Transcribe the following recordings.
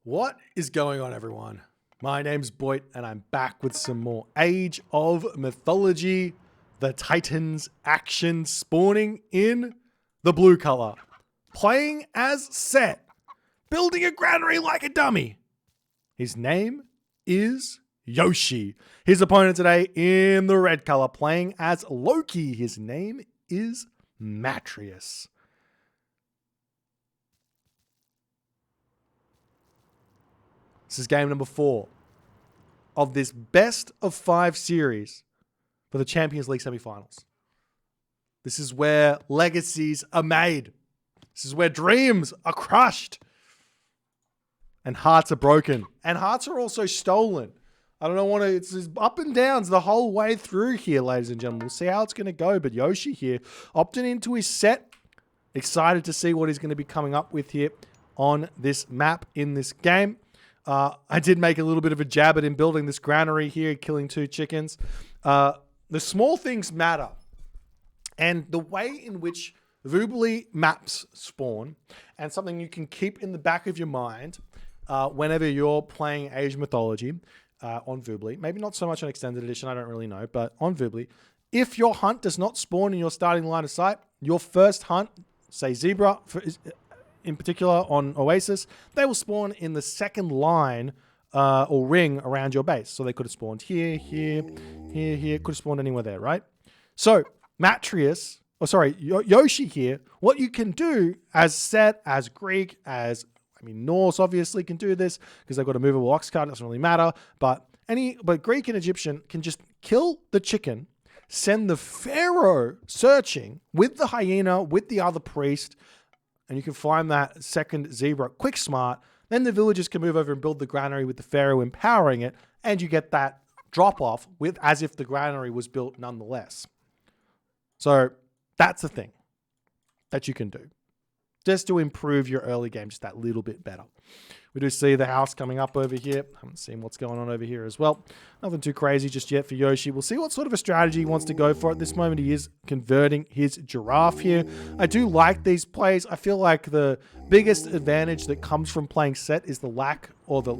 What is going on, everyone? My name's Boit, and I'm back with some more Age of Mythology, the Titans action spawning in the blue color. Playing as Set, building a granary like a dummy. His name is Yoshii. His opponent today in the red color, playing as Loki. His name is Matrious. This is game number 4 of this best of 5 series for the Champions League semifinals. This is where legacies are made. This is where dreams are crushed. And hearts are broken. And hearts are also stolen. I don't know, it's up and downs the whole way through here, ladies and gentlemen. We'll see how it's going to go. But Yoshii here, opting into his Set. Excited to see what he's going to be coming up with here on this map in this game. I did make a little bit of a jab at him building this granary here, killing 2 chickens. The small things matter. And the way in which Voobly maps spawn, and something you can keep in the back of your mind whenever you're playing Age of Mythology on Voobly, maybe not so much on Extended Edition, I don't really know, but on Voobly, if your hunt does not spawn in your starting line of sight, your first hunt, say Zebra, in particular on Oasis, they will spawn in the second line or ring around your base. So they could have spawned here, here, here, here. Could have spawned anywhere there, right? So Matreiuss, Yoshii here, what you can do as Set, as Greek, Norse obviously can do this because they've got a movable ox card. It doesn't really matter. But Greek and Egyptian can just kill the chicken, send the pharaoh searching with the hyena, with the other priest, and you can find that second Zebra quick smart. Then the villagers can move over and build the granary with the pharaoh empowering it, and you get that drop off with as if the granary was built nonetheless. So that's the thing that you can do just to improve your early game just that little bit better. We do see the house coming up over here. Haven't seen what's going on over here as well. Nothing too crazy just yet for Yoshii. We'll see what sort of a strategy he wants to go for. At this moment, he is converting his giraffe here. I do like these plays. I feel like the biggest advantage that comes from playing Set is the lack or the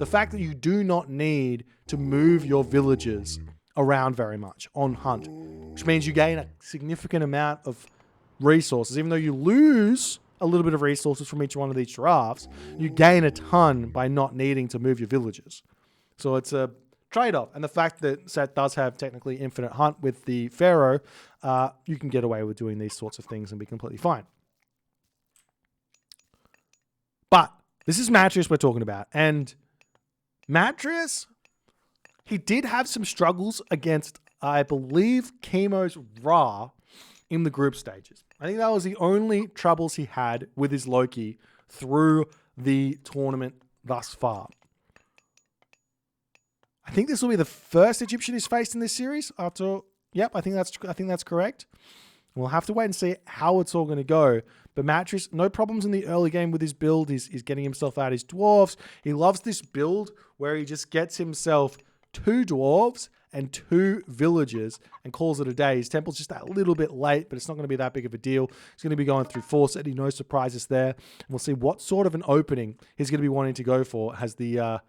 fact that you do not need to move your villagers around very much on hunt, which means you gain a significant amount of resources. Even though you lose a little bit of resources from each one of these giraffes, you gain a ton by not needing to move your villagers. So it's a trade-off. And the fact that Set does have technically infinite hunt with the pharaoh, you can get away with doing these sorts of things and be completely fine. But this is Matrious we're talking about. And Matrious, he did have some struggles against, I believe, Chemo's Ra in the group stages. I think that was the only troubles he had with his Loki through the tournament thus far. I think this will be the first Egyptian he's faced in this series. Yep, I think that's correct. We'll have to wait and see how it's all going to go. But Matrious, no problems in the early game with his build. He's getting himself out his dwarves. He loves this build where he just gets himself 2 dwarves and 2 villagers and calls it a day. His temple's just that little bit late, but it's not going to be that big of a deal. He's going to be going through 4 city, no surprises there. And we'll see what sort of an opening he's going to be wanting to go for as the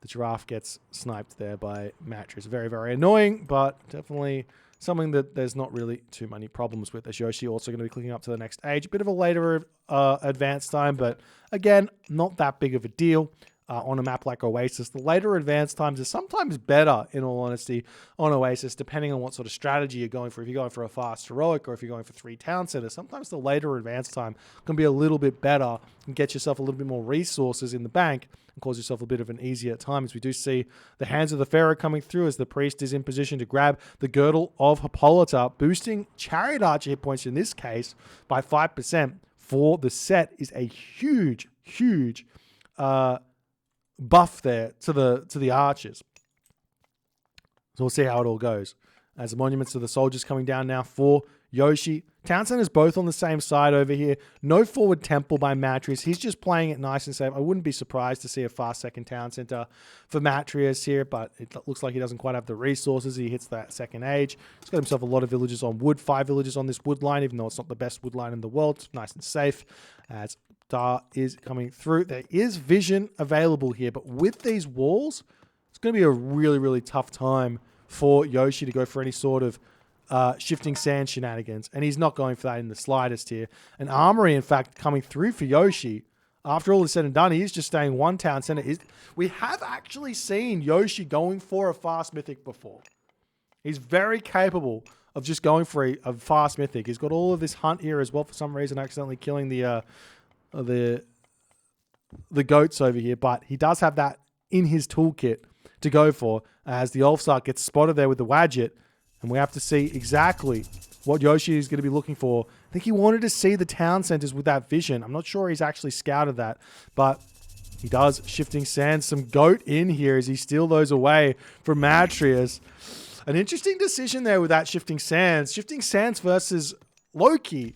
giraffe gets sniped there by Matrious. Very, very annoying, but definitely something that there's not really too many problems with. As Yoshii also going to be clicking up to the next age. A bit of a later advance time, but again, not that big of a deal. On a map like Oasis, the later advance times are sometimes better, in all honesty, on Oasis, depending on what sort of strategy you're going for. If you're going for a fast heroic or if you're going for 3 town centers, sometimes the later advance time can be a little bit better and get yourself a little bit more resources in the bank and cause yourself a bit of an easier time. As we do see the hands of the pharaoh coming through as the priest is in position to grab the girdle of Hippolyta, boosting chariot archer hit points in this case by 5% for the Set is a huge, huge buff there to the archers. So we'll see how it all goes. as the Monuments of the Soldiers coming down now for Yoshii. Town Center's both on the same side over here. No forward temple by Matrious. He's just playing it nice and safe. I wouldn't be surprised to see a fast second Town Center for Matrious here, but it looks like he doesn't quite have the resources. He hits that second age. He's got himself a lot of villages on wood. 5 villages on this wood line, even though it's not the best wood line in the world. It's nice and safe as Dar is coming through. There is vision available here, but with these walls, it's going to be a really, really tough time for Yoshii to go for any sort of shifting sand shenanigans, and he's not going for that in the slightest here. An armory, in fact, coming through for Yoshii. After all is said and done, he is just staying one town center. We have actually seen Yoshii going for a fast mythic before. He's very capable of just going for a fast mythic. He's got all of this hunt here as well, for some reason, accidentally killing the goats over here, but he does have that in his toolkit to go for as the Ulfsark gets spotted there with the Wadjet. And we have to see exactly what Yoshii is going to be looking for. I think he wanted to see the town centers with that vision. I'm not sure he's actually scouted that, but he does shifting sands. Some goat in here as he steals those away from Matrious. An interesting decision there with that shifting sands. Shifting sands versus Loki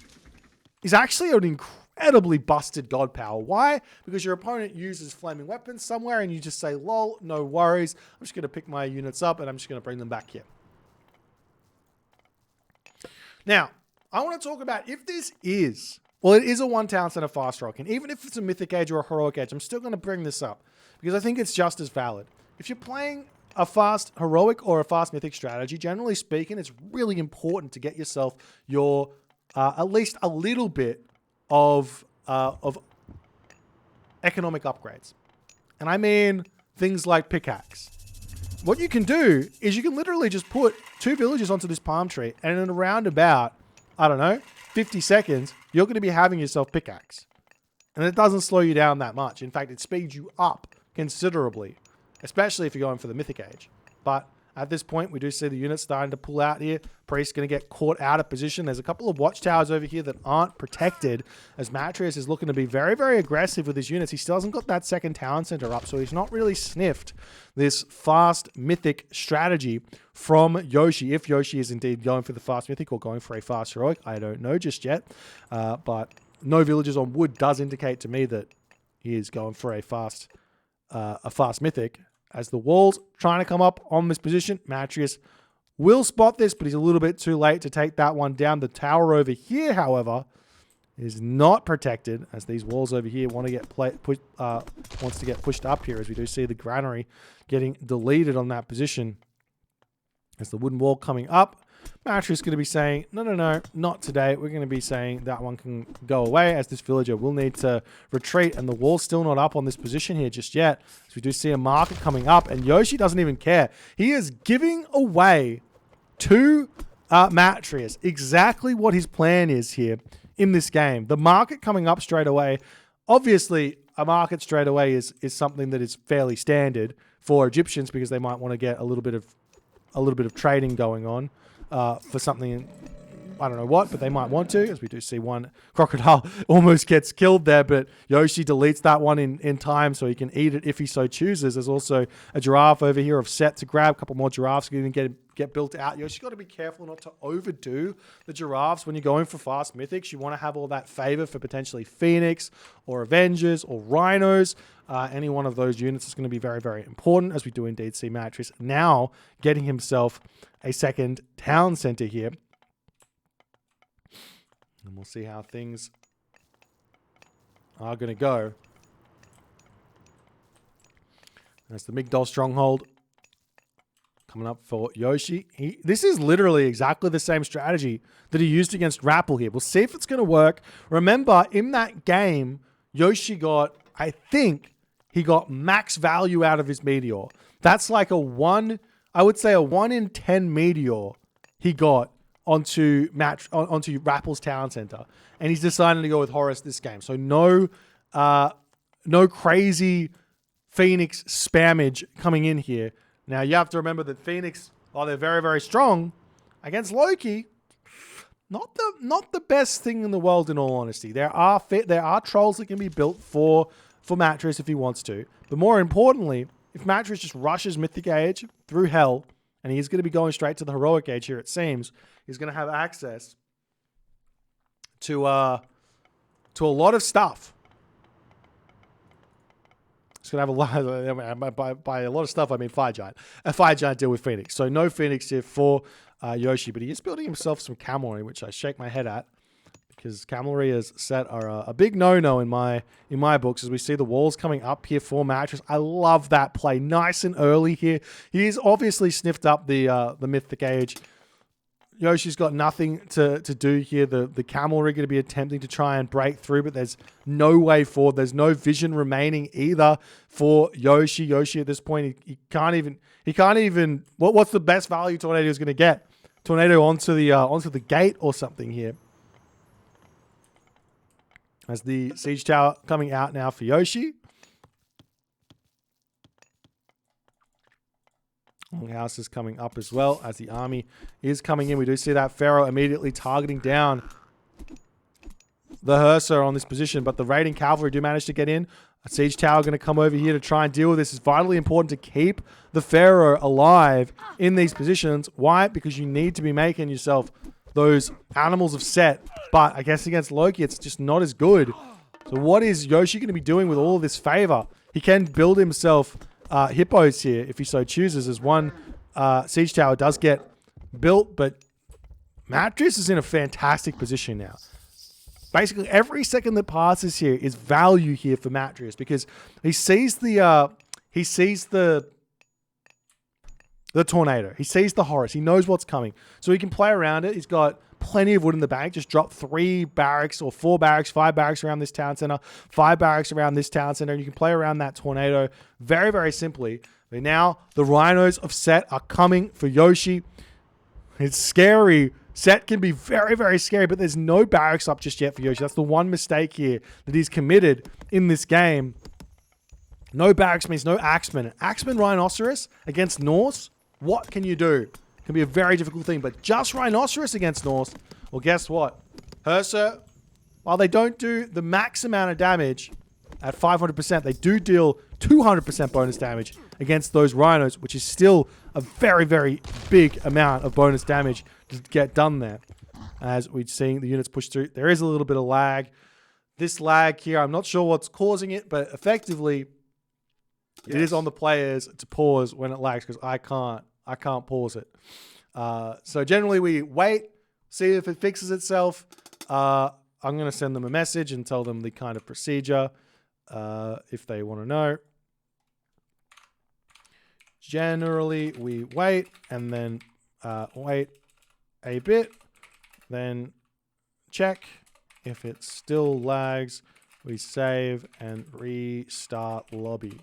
is actually an incredibly busted god power. Why? Because your opponent uses flaming weapons somewhere and you just say, lol, no worries. I'm just going to pick my units up and I'm just going to bring them back here. Now, I want to talk about if this is, well, it is a one town center fast rock, and even if it's a mythic age or a heroic age, I'm still going to bring this up because I think it's just as valid. If you're playing a fast heroic or a fast mythic strategy, generally speaking, it's really important to get yourself your at least a little bit of economic upgrades. And I mean things like pickaxe. What you can do is you can literally just put 2 villages onto this palm tree, and in around about, I don't know, 50 seconds, you're going to be having yourself pickaxe. And it doesn't slow you down that much. In fact, it speeds you up considerably, especially if you're going for the mythic age. But at this point, we do see the units starting to pull out here. Priest's going to get caught out of position. There's a couple of watchtowers over here that aren't protected as Matrious is looking to be very, very aggressive with his units. He still hasn't got that second town center up, so he's not really sniffed this fast mythic strategy from Yoshii. If Yoshii is indeed going for the fast mythic or going for a fast heroic, I don't know just yet. But no villages on wood does indicate to me that he is going for a fast mythic. As the walls trying to come up on this position, Matrious will spot this, but he's a little bit too late to take that one down. The tower over here, however, is not protected as these walls over here want to get wants to get pushed up here, as we do see the granary getting deleted on that position. As the wooden wall coming up, Matrious is going to be saying, no, not today. We're going to be saying that one can go away, as this villager will need to retreat, and the wall's still not up on this position here just yet. So we do see a market coming up, and Yoshii doesn't even care. He is giving away to Matrious exactly what his plan is here in this game. The market coming up straight away. Obviously, a market straight away is something that is fairly standard for Egyptians because they might want to get a little bit of trading going on. For something, I don't know what, but they might want to, as we do see one crocodile almost gets killed there, but Yoshii deletes that one in time so he can eat it if he so chooses. There's also a giraffe over here of set to grab. A couple more giraffes going to get built out. Yoshii's got to be careful not to overdo the giraffes when you're going for fast mythics. You want to have all that favor for potentially Phoenix or Avengers or Rhinos. Any one of those units is going to be very, very important, as we do indeed see Matrious now getting himself a second town center here. And we'll see how things are going to go. That's the Migdol stronghold coming up for Yoshii. This is literally exactly the same strategy that he used against Rappel here. We'll see if it's going to work. Remember, in that game, Yoshii got, I think, he got max value out of his meteor. That's like a 1 in 10 meteor he got onto Rappel's town center. And he's decided to go with Horus this game. So no crazy Phoenix spammage coming in here. Now you have to remember that Phoenix, while they're very, very strong against Loki, not the best thing in the world, in all honesty. There are trolls that can be built for Matrious if he wants to. But more importantly, if Matrious just rushes Mythic Age through hell and he's going to be going straight to the heroic age here, it seems. He's going to have access to a lot of stuff. He's going to have a lot, by a lot of stuff, I mean Fire Giant. A Fire Giant deal with Phoenix. So no Phoenix here for Yoshii, but he is building himself some cavalry, which I shake my head at, because cavalry as set are a big no-no in my books, as we see the walls coming up here for Matrious. I love that play. Nice and early here. He's obviously sniffed up the Mythic Age. Yoshi's got nothing to do here. The cavalry going to be attempting to try and break through, but there's no way forward. There's no vision remaining either for Yoshii. Yoshii at this point, he can't even. What's the best value Tornado is going to get? Tornado onto the gate or something here. As the siege tower coming out now for Yoshii. House is coming up as well as the army is coming in. We do see that Pharaoh immediately targeting down the Hearser on this position, but the raiding cavalry do manage to get in. A siege tower going to come over here to try and deal with this. It's vitally important to keep the Pharaoh alive in these positions. Why? Because you need to be making yourself those animals of set, but I guess against Loki, it's just not as good. So what is Yoshii going to be doing with all of this favor? He can build himself hippos here if he so chooses, as one siege tower does get built, but Matrious is in a fantastic position now. Basically, every second that passes here is value here for Matrious, because he sees the tornado. He sees the Horus. He knows what's coming. So he can play around it. He's got plenty of wood in the bank. Just drop 3 barracks or 4 barracks, 5 barracks around this town center, 5 barracks around this town center, and you can play around that tornado very, very simply. But now the Rhinos of Set are coming for Yoshii. It's scary. Set can be very, very scary, but there's no barracks up just yet for Yoshii. That's the one mistake here that he's committed in this game. No barracks means no Axemen. Axemen Rhinoceros against Norse, what can you do? Can be a very difficult thing, but just Rhinoceros against Norse, well, guess what? Hearser, while they don't do the max amount of damage at 500%, they do deal 200% bonus damage against those Rhinos, which is still a very, very big amount of bonus damage to get done there. As we're seeing the units push through, there is a little bit of lag. This lag here, I'm not sure what's causing it, but effectively, it is on the players to pause when it lags, because I can't pause it. So generally we wait, see if it fixes itself. I'm going to send them a message and tell them the kind of procedure if they want to know. Generally we wait and then wait a bit, then check. If it still lags, we save and restart lobby.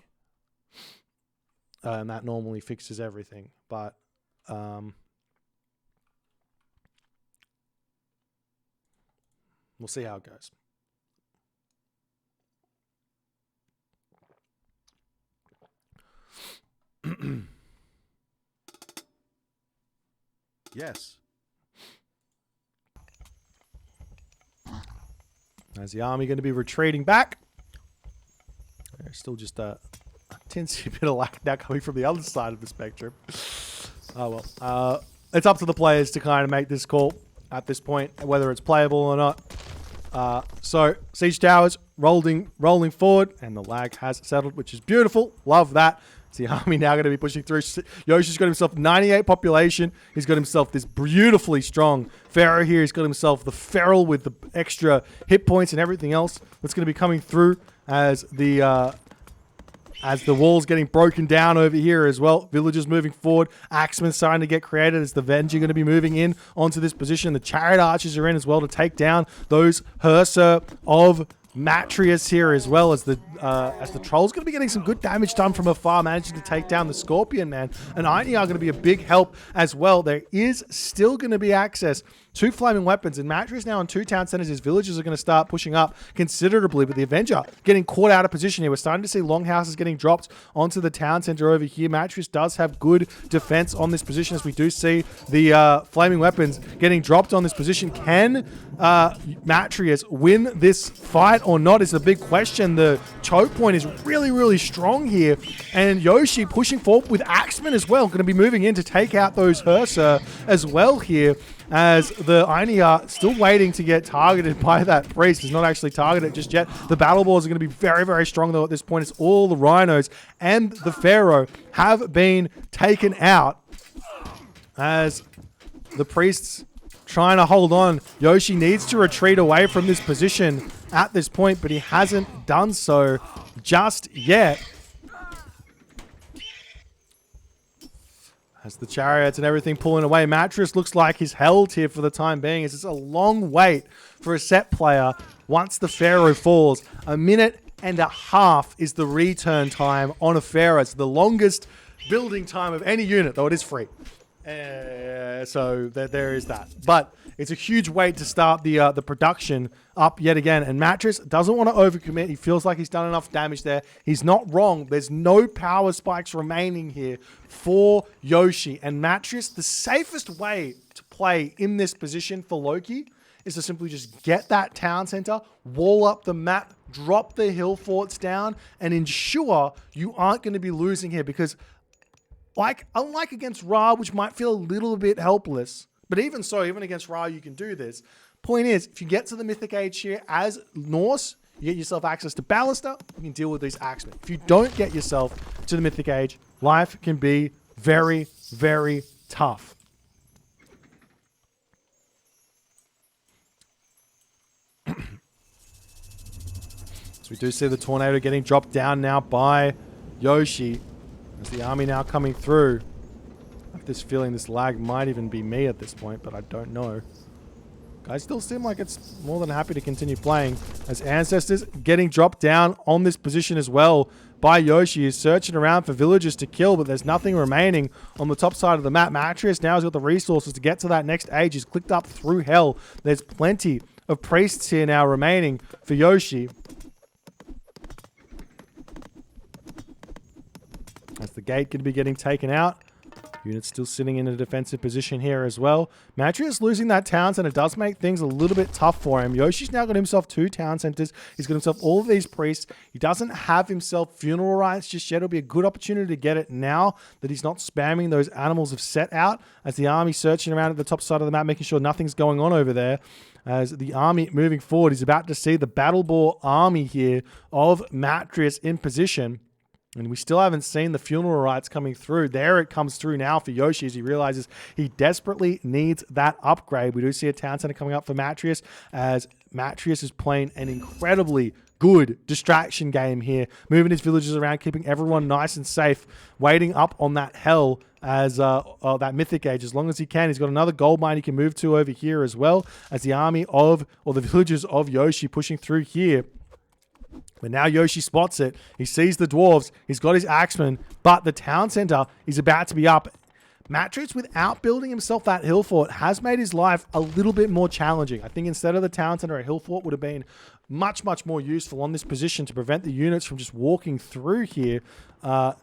And that normally fixes everything, but we'll see how it goes. Yes. Is the army going to be retreating back? There's still just a tinsy bit of lag now coming from the other side of the spectrum. Oh well. It's up to the players to kind of make this call at this point, whether it's playable or not. So siege towers rolling forward, and the lag has settled, which is beautiful. Love that. It's the army now going to be pushing through. Yoshi's got himself 98 population. He's got himself this beautifully strong Pharaoh here. He's got himself the Feral with the extra hit points and everything else that's going to be coming through as the wall's getting broken down over here as well. Villagers moving forward. Axemen starting to get created as the Venge are going to be moving in onto this position. The Chariot Archers are in as well to take down those Hearser of Matrious here, as well as the Troll's going to be getting some good damage done from afar, managing to take down the Scorpion Man. And Aini are going to be a big help as well. There is still going to be access 2 flaming weapons, and Matrious now on 2 town centers. His villagers are going to start pushing up considerably, but the Avenger getting caught out of position here. We're starting to see longhouses getting dropped onto the town center over here. Matrious does have good defense on this position, as we do see the flaming weapons getting dropped on this position. Can Matrious win this fight or not is the big question. The choke point is really, really strong here, and Yoshii pushing forward with Axeman as well, going to be moving in to take out those Hursa as well here, as the Aini are still waiting to get targeted by that priest. He's not actually targeted just yet. The battle balls are going to be very, very strong though at this point. It's all the Rhinos and the Pharaoh have been taken out, as the priests trying to hold on. Yoshii needs to retreat away from this position at this point, but he hasn't done so just yet. As the chariots and everything pulling away, Matrious looks like he's held here for the time being. It's a long wait for a set player once the Pharaoh falls. 1.5 minutes is the return time on a Pharaoh. It's the longest building time of any unit, though it is free. So there is that. But it's a huge wait to start the production up yet again. And Matrious doesn't want to overcommit. He feels like he's done enough damage there. He's not wrong. There's no power spikes remaining here for Yoshii. And Matrious, the safest way to play in this position for Loki is to simply just get that town center, wall up the map, drop the hill forts down, and ensure you aren't going to be losing here. Because unlike against Ra, which might feel a little bit helpless, but even so, even against Ra, you can do this. Point is, if you get to the Mythic Age here as Norse, you get yourself access to Ballista, you can deal with these Axemen. If you don't get yourself to the Mythic Age, life can be very, very tough. So we do see the Tornado getting dropped down now by Yoshii. As the army now coming through. I have this feeling this lag might even be me at this point, but I don't know. Guys still seem like it's more than happy to continue playing. As Ancestors getting dropped down on this position as well by Yoshii. Is searching around for villagers to kill, but there's nothing remaining on the top side of the map. Matrious now has got the resources to get to that next age. He's clicked up through hell. There's plenty of priests here now remaining for Yoshii. As the gate could be getting taken out. Units still sitting in a defensive position here as well. Matrious losing that town center does make things a little bit tough for him. Yoshi's now got himself 2 town centers. He's got himself all of these priests. He doesn't have himself funeral rites just yet. It'll be a good opportunity to get it now that he's not spamming those animals of set out, as the army searching around at the top side of the map, making sure nothing's going on over there. As the army moving forward, he's about to see the Battle Boar army here of Matrious in position. And we still haven't seen the funeral rites coming through. There it comes through now for Yoshii, as he realizes he desperately needs that upgrade. We do see a town center coming up for Matrious, as Matrious is playing an incredibly good distraction game here, moving his villagers around, keeping everyone nice and safe, waiting up on that hell as that Mythic Age as long as he can. He's got another gold mine he can move to over here as well, as the army of, or the villagers of Yoshii pushing through here. But now Yoshii spots it. He sees the dwarves. He's got his axemen, but the town center is about to be up. Matreiuss, without building himself that hill fort, has made his life a little bit more challenging. I think instead of the town center, a hill fort would have been much, much more useful on this position to prevent the units from just walking through here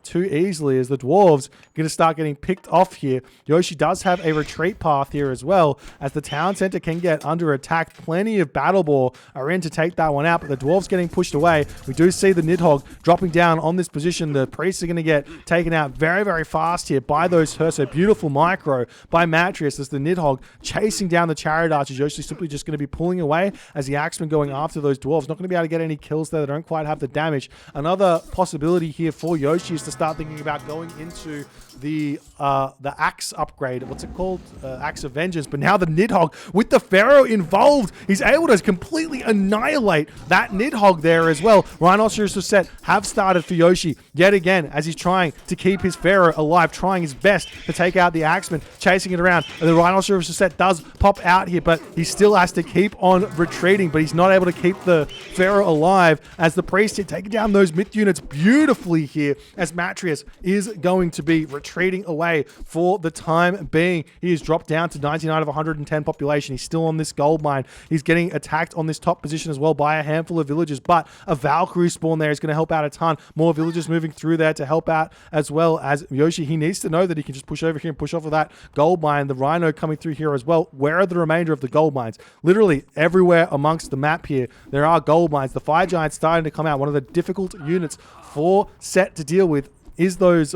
too easily, as the dwarves are going to start getting picked off here. Yoshii does have a retreat path here as well, as the town center can get under attack. Plenty of Battle Boar are in to take that one out, but the dwarves getting pushed away. We do see the Nidhogg dropping down on this position. The priests are going to get taken out very, very fast here by those Hurso. Beautiful micro by Matrious as the Nidhogg chasing down the chariot archers. Yoshii simply just going to be pulling away as the axemen going after those dwarves. Not going to be able to get any kills there. They don't quite have the damage. Another possibility here for Yoshii is to start thinking about going into the axe upgrade. What's it called? Axe of Vengeance. But now the Nidhogg with the Pharaoh involved, he's able to completely annihilate that Nidhogg there as well. Rhinoceros of Set have started for Yoshii yet again as he's trying to keep his Pharaoh alive, trying his best to take out the axemen, chasing it around. And the Rhinoceros of Set does pop out here, but he still has to keep on retreating, but he's not able to keep the Pharaoh alive as the priest here taking down those myth units beautifully here, as Matrious is going to be retreating retreating away for the time being. He is dropped down to 99 of 110 population. He's still on this gold mine. He's getting attacked on this top position as well by a handful of villagers, but a Valkyrie spawn there is going to help out a ton. More villagers moving through there to help out, as well as Yoshii. He needs to know that he can just push over here and push off of that gold mine. The Rhino coming through here as well. Where are the remainder of the gold mines? Literally everywhere amongst the map here, there are gold mines. The fire giant's starting to come out. One of the difficult units for Set to deal with is those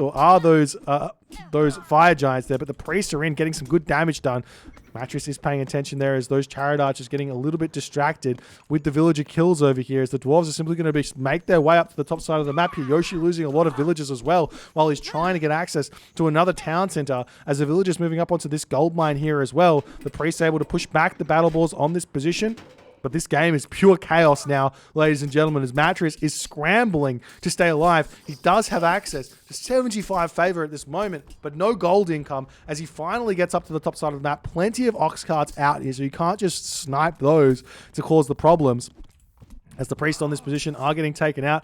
fire giants there, but the priests are in, getting some good damage done. Matrious is paying attention there as those chariot archers getting a little bit distracted with the villager kills over here, as the dwarves are simply going to make their way up to the top side of the map here. Yoshii losing a lot of villagers as well, while he's trying to get access to another town center, as the villagers moving up onto this gold mine here as well. The priests are able to push back the battle balls on this position. But this game is pure chaos now, ladies and gentlemen, as Matrious is scrambling to stay alive. He does have access to 75 favor at this moment, but no gold income as he finally gets up to the top side of the map. Plenty of ox carts out here, so you can't just snipe those to cause the problems. As the priests on this position are getting taken out,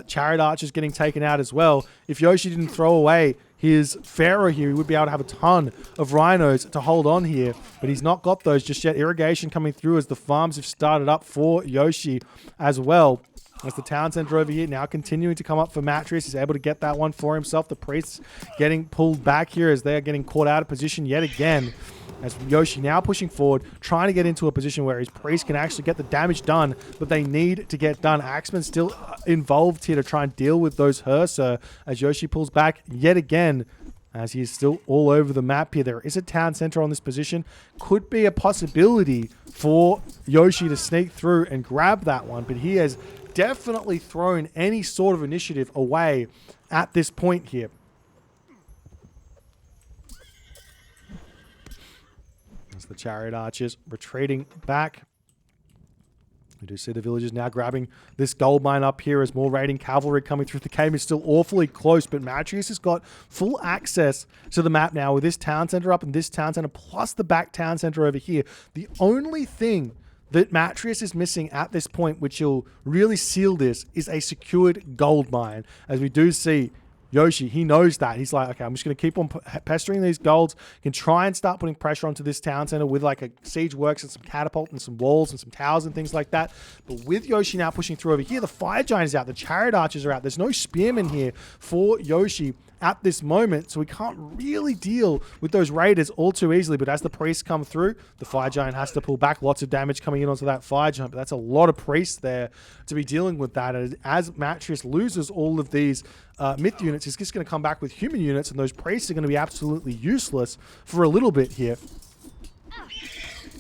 chariot archers getting taken out as well. If Yoshii didn't throw away his Pharaoh here, he would be able to have a ton of rhinos to hold on here, but he's not got those just yet. Irrigation coming through as the farms have started up for Yoshii as well. As the town center over here now continuing to come up for Matrious. He's able to get that one for himself. The priests getting pulled back here as they are getting caught out of position yet again. As Yoshii now pushing forward, trying to get into a position where his priest can actually get the damage done that they need to get done. Axeman still involved here to try and deal with those Hersa as Yoshii pulls back yet again, as he is still all over the map here. There is a town center on this position. Could be a possibility for Yoshii to sneak through and grab that one, but he has definitely thrown any sort of initiative away at this point here. As the chariot archers retreating back. We do see the villagers now grabbing this gold mine up here as more raiding cavalry coming through. The game is still awfully close, but Matrious has got full access to the map now with this town center up and this town center, plus the back town center over here. The only thing that Matrious is missing at this point, which will really seal this, is a secured gold mine. As we do see Yoshii, he knows that. He's like, okay, I'm just going to keep on pestering these golds. Can try and start putting pressure onto this town center with like a siege works and some catapult and some walls and some towers and things like that. But with Yoshii now pushing through over here, the fire giant is out. The chariot archers are out. There's no spearmen here for Yoshii at this moment, so we can't really deal with those raiders all too easily. But as the priests come through, the fire giant has to pull back. Lots of damage coming in onto that fire giant, but that's a lot of priests there to be dealing with that. As Matrious loses all of these myth units, he's just going to come back with human units, and those priests are going to be absolutely useless for a little bit here.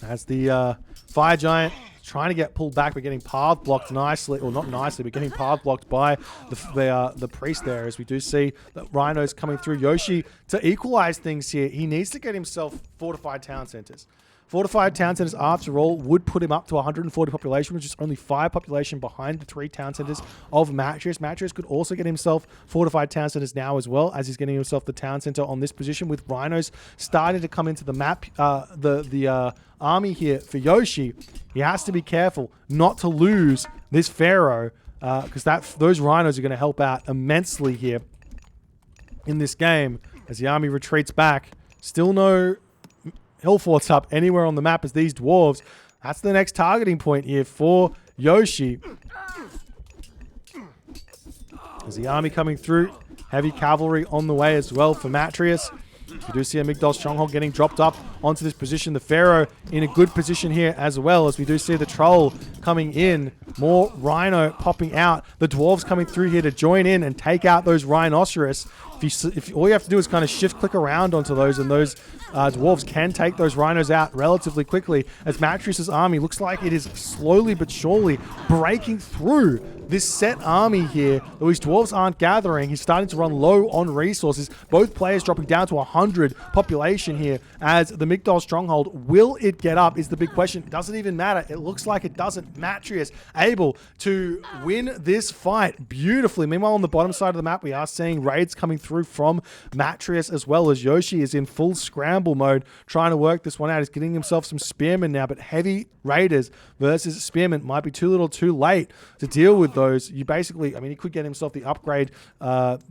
As the fire giant trying to get pulled back, but getting path blocked nicely, or not nicely, but getting path blocked by the priest there, as we do see that Rhino's coming through. Yoshii, to equalize things here, he needs to get himself fortified town centers. Fortified town centers, after all, would put him up to 140 population, which is only 5 population behind the 3 town centers of Matrious. Matrious could also get himself fortified town centers now as well, as he's getting himself the town center on this position, with Rhinos starting to come into the map. The army here for Yoshii, he has to be careful not to lose this Pharaoh, because those Rhinos are going to help out immensely here in this game as the army retreats back. Still no hill forts up anywhere on the map as these dwarves. That's the next targeting point here for Yoshii. As the army coming through, heavy cavalry on the way as well for Matrious. We do see a Migdol stronghold getting dropped up onto this position. The Pharaoh in a good position here as well, as we do see the troll coming in. More Rhino popping out. The dwarves coming through here to join in and take out those rhinoceros. If all you have to do is kind of shift click around onto those, and those dwarves can take those rhinos out relatively quickly, as Matrious's army looks like it is slowly but surely breaking through this set army here. These dwarves aren't gathering. He's starting to run low on resources. Both players dropping down to 100 population here as the Migdol stronghold. Will it get up is the big question. Doesn't even matter. It looks like it doesn't. Matrious able to win this fight beautifully. Meanwhile, on the bottom side of the map, we are seeing raids coming through from Matrious, as well as Yoshii is in full scramble mode, trying to work this one out. He's getting himself some spearmen now, but heavy raiders versus spearmen might be too little too late to deal with those. You basically, I mean, he could get himself the upgrade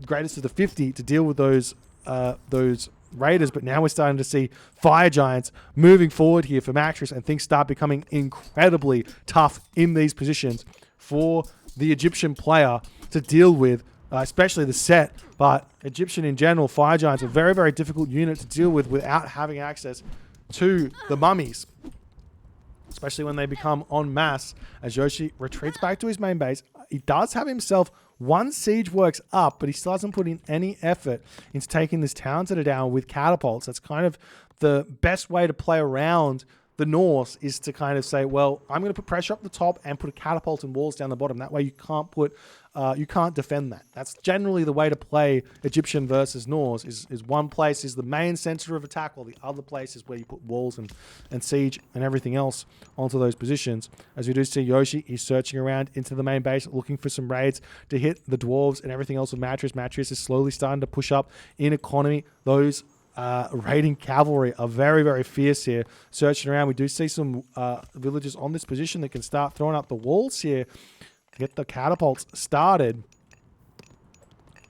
greatest of the 50 to deal with those those Raiders, but now we're starting to see Fire Giants moving forward here for Matrious, and things start becoming incredibly tough in these positions for the Egyptian player to deal with, especially the set, but Egyptian in general, Fire Giants, a very, very difficult unit to deal with without having access to the mummies, especially when they become en masse. As Yoshii retreats back to his main base, he does have himself one siege works up, but he still hasn't put in any effort into taking this town center down with catapults. That's kind of the best way to play around the Norse, is to kind of say, well, I'm going to put pressure up the top and put a catapult and walls down the bottom. That way you can't defend that. That's generally the way to play Egyptian versus Norse, is one place is the main center of attack, while the other place is where you put walls and siege and everything else onto those positions. As we do see Yoshii, he's searching around into the main base, looking for some raids to hit the dwarves and everything else with Matrious. Matrious is slowly starting to push up in economy. Those raiding cavalry are very, very fierce here. Searching around, we do see some villagers on this position that can start throwing up the walls here to get the catapults started.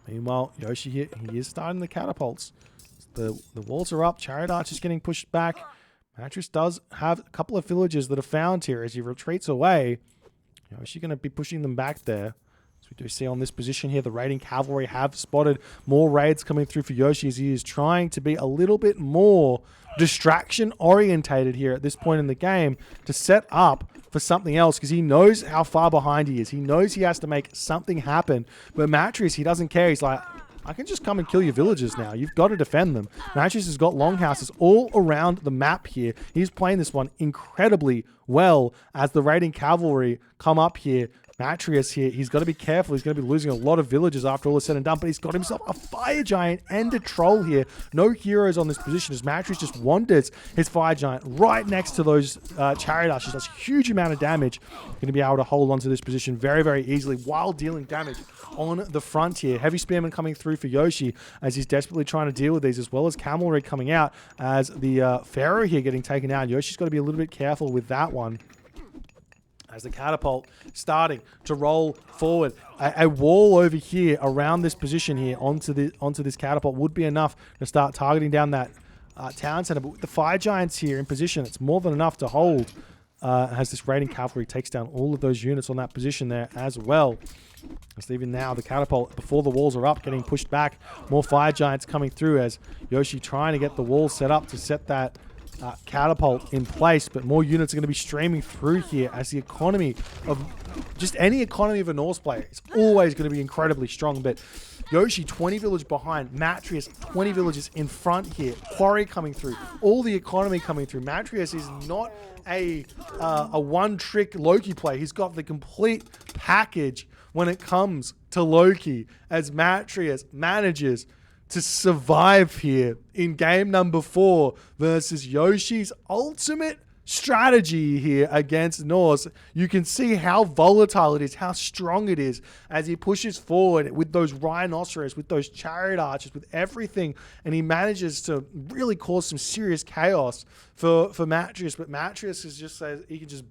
Meanwhile, Yoshii here, he is starting the catapults. The walls are up. Chariot Arch is getting pushed back. Matrious does have a couple of villagers that are found here. As he retreats away, Yoshii going to be pushing them back there. As we do see on this position here, the raiding cavalry have spotted more raids coming through for Yoshii, as he is trying to be a little bit more distraction orientated here at this point in the game to set up for something else, because he knows how far behind he is. He knows he has to make something happen. But Matrious, he doesn't care. He's like, I can just come and kill your villagers now. You've got to defend them. Matrious has got longhouses all around the map here. He's playing this one incredibly well as the raiding cavalry come up here. Matrious here, he's got to be careful. He's going to be losing a lot of villagers after all is said and done, but he's got himself a fire giant and a troll here. No heroes on this position, as Matrious just wanders his fire giant right next to those chariot archers. Does a huge amount of damage. Going to be able to hold onto this position very, very easily while dealing damage on the front here. Heavy spearmen coming through for Yoshii as he's desperately trying to deal with these, as well as cavalry coming out as the Pharaoh here getting taken out. Yoshii's got to be a little bit careful with that one. As the catapult starting to roll forward, a wall over here around this position here onto this catapult would be enough to start targeting down that town center. But with the fire giants here in position, it's more than enough to hold. As this raiding cavalry takes down all of those units on that position there as well. As even now the catapult, before the walls are up, getting pushed back. More fire giants coming through as Yoshii trying to get the walls set up to set that catapult in place, but more units are going to be streaming through here as the economy of just any economy of a Norse player is always going to be incredibly strong. But Yoshii 20 village behind, Matrious 20 villages in front here, quarry coming through, all the economy coming through. Matrious is not a one-trick Loki play. He's got the complete package when it comes to Loki, as Matrious manages to survive here in game number 4 versus Yoshii's ultimate strategy here against Norse. You can see how volatile it is, how strong it is as he pushes forward with those rhinoceros, with those chariot archers, with everything, and he manages to really cause some serious chaos for Matrious. But Matrious is just says he can just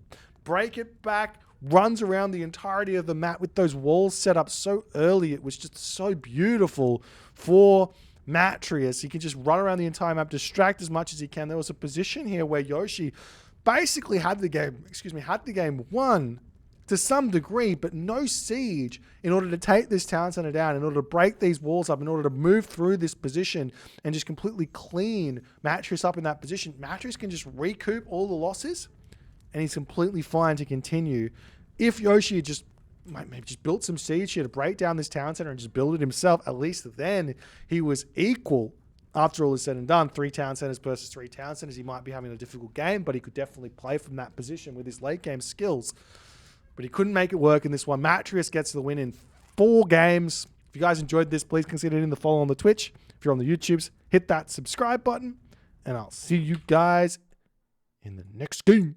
break it back, runs around the entirety of the map with those walls set up so early. It was just so beautiful for Matrious. He can just run around the entire map, distract as much as he can. There was a position here where Yoshii basically had the game won to some degree, but no siege in order to take this town center down, in order to break these walls up, in order to move through this position and just completely clean Matrious up in that position. Matrious can just recoup all the losses and he's completely fine to continue. If Yoshii had just maybe just built some siege here to break down this town center and just build it himself, at least then he was equal. After all is said and done, 3 town centers versus 3 town centers, he might be having a difficult game, but he could definitely play from that position with his late game skills. But he couldn't make it work in this one. Matrious gets the win in 4 games. If you guys enjoyed this, please consider hitting the follow on the Twitch. If you're on the YouTubes, hit that subscribe button, and I'll see you guys in the next game.